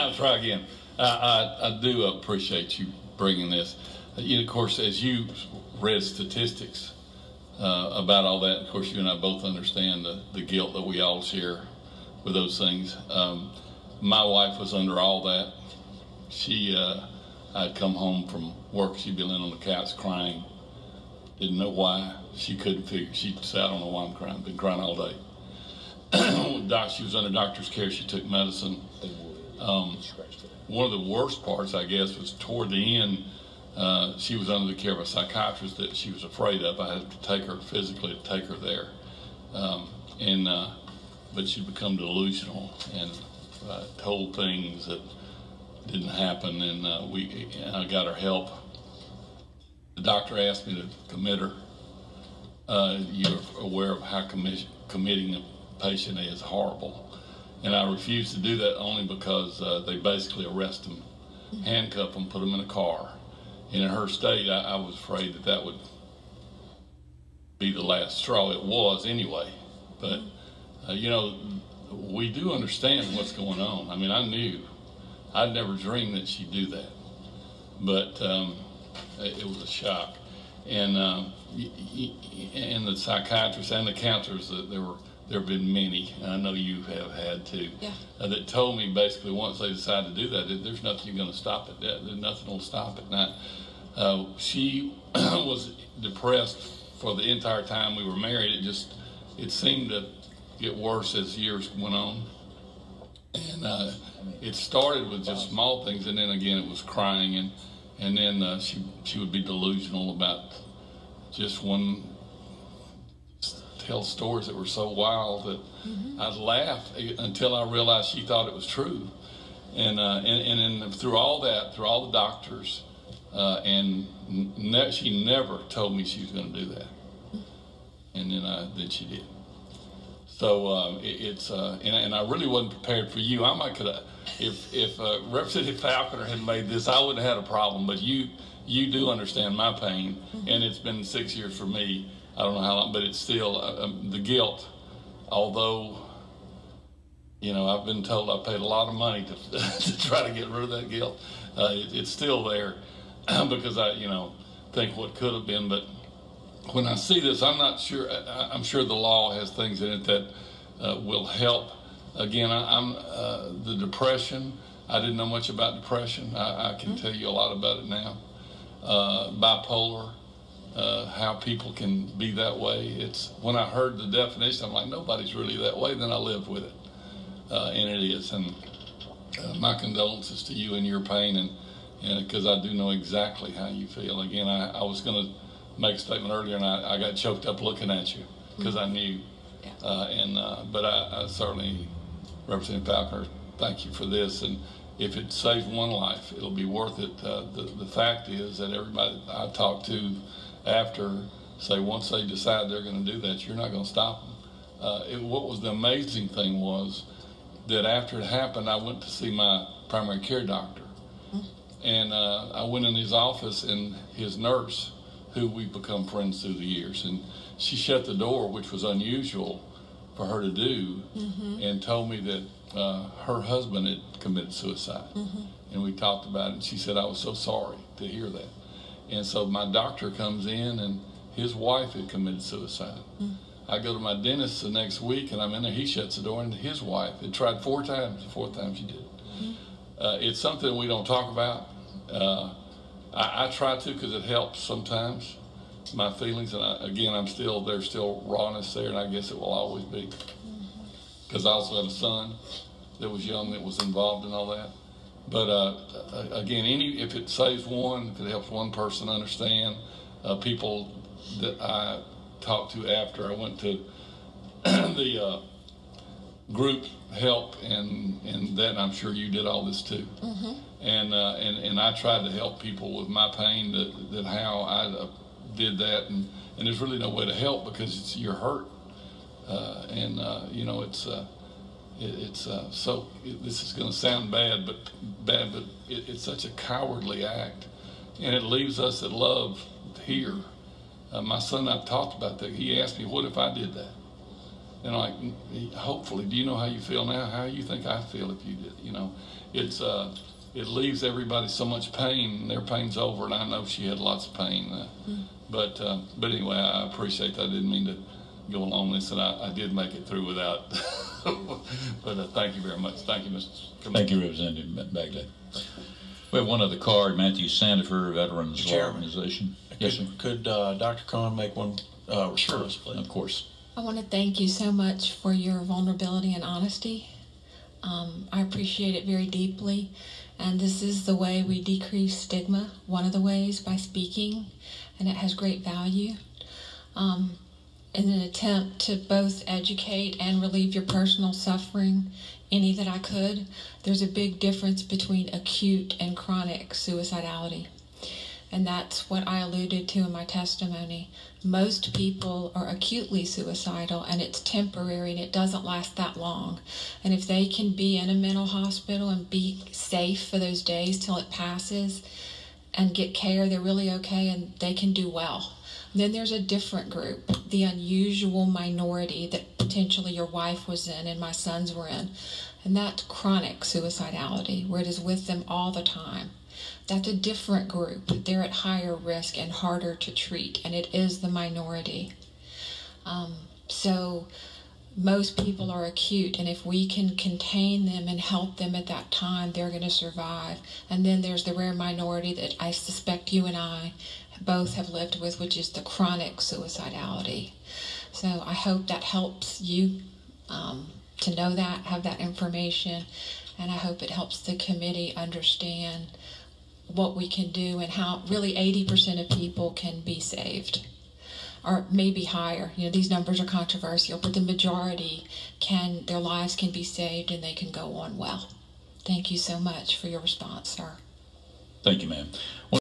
I'll try again. I do appreciate you bringing this. Of course, as you read statistics about all that, of course, you and I both understand the guilt that we all share with those things. My wife was under all that. I'd come home from work, she'd be laying on the couch crying. Didn't know why. She couldn't figure. She'd say, I don't know why I'm crying. Been crying all day. She was under doctor's care. She took medicine. One of the worst parts, I guess, was toward the end. She was under the care of a psychiatrist that she was afraid of. I had to take her physically to take her there, but she'd become delusional and told things that didn't happen. And I got her help. The doctor asked me to commit her. You're aware of how committing a patient is horrible. And I refused to do that only because they basically arrest them, handcuff them, put them in a car. And in her state, I was afraid that would be the last straw. It was anyway. But, we do understand what's going on. I mean, I knew. I'd never dreamed that she'd do that. But it was a shock. And the psychiatrists and the counselors, there have been many, and I know you have had too, that told me basically once they decide to do that, there's nothing you're going to stop it. There's nothing will stop it. Now, she was depressed for the entire time we were married. It seemed to get worse as years went on. And it started with just small things, and then again it was crying, and then she would be delusional about just tell stories that were so wild that I'd laugh until I realized she thought it was true. And then through all that, through all the doctors, she never told me she was going to do that. And then she did. So and I really wasn't prepared for you. I might could have, if Representative Falconer had made this, I wouldn't have had a problem. But you do understand my pain, and it's been 6 years for me. I don't know how long, but it's still the guilt. Although, I've been told I paid a lot of money to try to get rid of that guilt. It's still there because I, think what could have been. But when I see this, I'm not sure. I'm sure the law has things in it that will help. Again, I'm the depression. I didn't know much about depression. I can tell you a lot about it now. Bipolar. How people can be that way. It's when I heard the definition, I'm like, nobody's really that way. Then I lived with it, and it is. And my condolences to you and your pain, and because I do know exactly how you feel. Again, I was going to make a statement earlier, and I got choked up looking at you because I knew. But I certainly, Representative Falconer, thank you for this. And if it saves one life, it'll be worth it. The fact is that everybody I talk to after say once they decide they're going to do that, you're not going to stop them. What was the amazing thing was that after it happened, I went to see my primary care doctor, and I went in his office, and his nurse, who we've become friends through the years, and she shut the door, which was unusual for her to do, and told me that her husband had committed suicide, and we talked about it, and she said, I was so sorry to hear that. And so my doctor comes in, and his wife had committed suicide. I go to my dentist the next week, and I'm in there. He shuts the door, and his wife had tried 4 times. The 4th time she did. It's something we don't talk about. I try to because it helps sometimes, my feelings. And there's still rawness there, and I guess it will always be. Because I also had a son that was young that was involved in all that. But again, if it saves one, if it helps one person understand, people that I talked to after I went to the group help and that, and I'm sure you did all this too. And I tried to help people with my pain, that how I did that, and there's really no way to help because you're hurt, this is going to sound bad, but it's such a cowardly act, and it leaves us that love here. My son and I've talked about that. He asked me, what if I did that? And like, hopefully, do you know how you feel now? How you think I feel if you did? You know, it's it leaves everybody so much pain, and their pain's over. And I know she had lots of pain, but anyway, I appreciate that. I didn't mean to go along this, and I did make it through without. But thank you very much. Thank you, Mr. Commissioner. Thank you, Representative Baghdad. We have one other card, Matthew Sandifer, Veterans Law Organization. Yes, sir. Could Dr. Cohen make one response, please? Of course. I want to thank you so much for your vulnerability and honesty. I appreciate it very deeply. And this is the way we decrease stigma, one of the ways, by speaking, and it has great value. In an attempt to both educate and relieve your personal suffering, any that I could, there's a big difference between acute and chronic suicidality. And that's what I alluded to in my testimony. Most people are acutely suicidal, and it's temporary, and it doesn't last that long. And if they can be in a mental hospital and be safe for those days till it passes and get care, they're really okay, and they can do well. Then there's a different group, the unusual minority that potentially your wife was in and my sons were in. And that's chronic suicidality, where it is with them all the time. That's a different group. They're at higher risk and harder to treat, and it is the minority. So most people are acute, and if we can contain them and help them at that time, they're going to survive. And then there's the rare minority that I suspect you and I both have lived with, which is the chronic suicidality. So I hope that helps you to know that, have that information, and I hope it helps the committee understand what we can do and how really 80% of people can be saved, or maybe higher. You know, these numbers are controversial, but the majority can, their lives can be saved and they can go on well. Thank you so much for your response, sir. Thank you, ma'am.